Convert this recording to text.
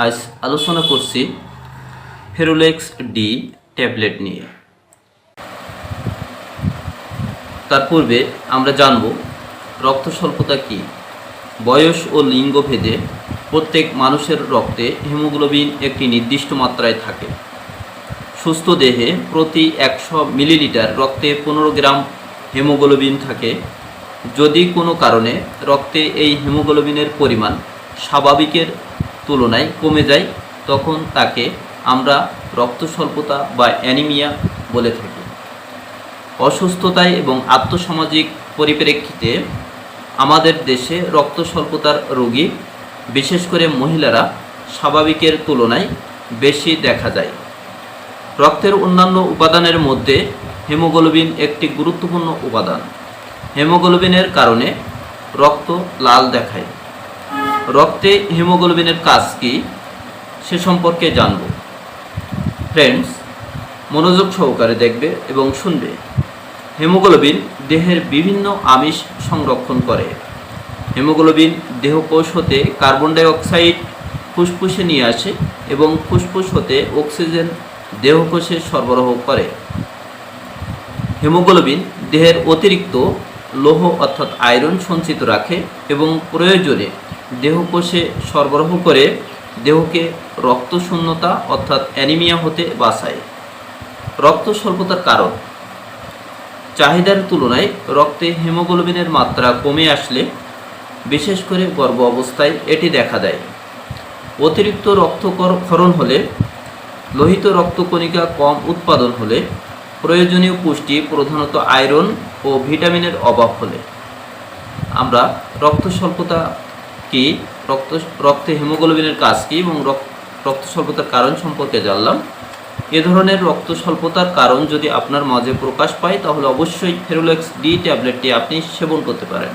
আজ আলোচনা করছি ফেরোলেক্স ডি ট্যাবলেট নিয়ে। তার পূর্বে আমরা জানব রক্ত স্বল্পতা কী। বয়স ও লিঙ্গ ভেদে প্রত্যেক মানুষের রক্তে হিমোগ্লোবিন একটি নির্দিষ্ট মাত্রায় থাকে। সুস্থ দেহে প্রতি 100 মিলিলিটার রক্তে 15 গ্রাম হিমোগ্লোবিন থাকে। যদি কোনো কারণে রক্তে এই হিমোগ্লোবিনের পরিমাণ স্বাভাবিকের তুলনায় কমে যায়, তখন তাকে আমরা রক্ত স্বল্পতা বা অ্যানিমিয়া বলে থাকি। অসুস্থতায় এবং আর্থসামাজিক পরিপ্রেক্ষিতে আমাদের দেশে রক্ত স্বল্পতার রোগী, বিশেষ করে মহিলারা, স্বাভাবিকের তুলনায় বেশি দেখা যায়। রক্তের অন্যান্য উপাদানের মধ্যে হিমোগ্লোবিন একটি গুরুত্বপূর্ণ উপাদান। হিমোগ্লোবিনের কারণে রক্ত লাল দেখায়। রক্তে হিমোগ্লোবিনের কাজ কী সে সম্পর্কে জানব। ফ্রেন্ডস, মনোযোগ সহকারে দেখবে এবং শুনবে। হিমোগ্লোবিন দেহের বিভিন্ন আমিষ সংরক্ষণ করে। হিমোগ্লোবিন দেহকোষ হতে কার্বন ডাই অক্সাইড ফুসফুসে নিয়ে আসে এবং ফুসফুস হতে অক্সিজেন দেহকোষে সরবরাহ করে। হিমোগ্লোবিন দেহের অতিরিক্ত লৌহ অর্থাৎ আয়রন সঞ্চিত রাখে এবং প্রয়োজনে দেহকোষে সরবরাহ করে দেহকে রক্তশূন্যতা অর্থাৎ অ্যানিমিয়া হতে বাঁচায়। রক্ত স্বল্পতার কারণ: চাহিদার তুলনায় রক্তে হিমোগ্লোবিনের মাত্রা কমে আসলে, বিশেষ করে গর্ভ অবস্থায় এটি দেখা দেয়। অতিরিক্ত রক্তক্ষরণ হলে, লোহিত রক্তকণিকা কম উৎপাদন হলে, প্রয়োজনীয় পুষ্টি প্রধানত আয়রন ও ভিটামিনের অভাব হলে। আমরা রক্ত স্বল্পতা কী, রক্তে হিমোগ্লোবিনের কাজ কী এবং রক্ত স্বল্পতার কারণ সম্পর্কে জানলাম। এ ধরনের রক্ত স্বল্পতার কারণ যদি আপনার মাঝে প্রকাশ পায়, তাহলে অবশ্যই ফেরোলেক্স ডি ট্যাবলেটটি আপনি সেবন করতে পারেন।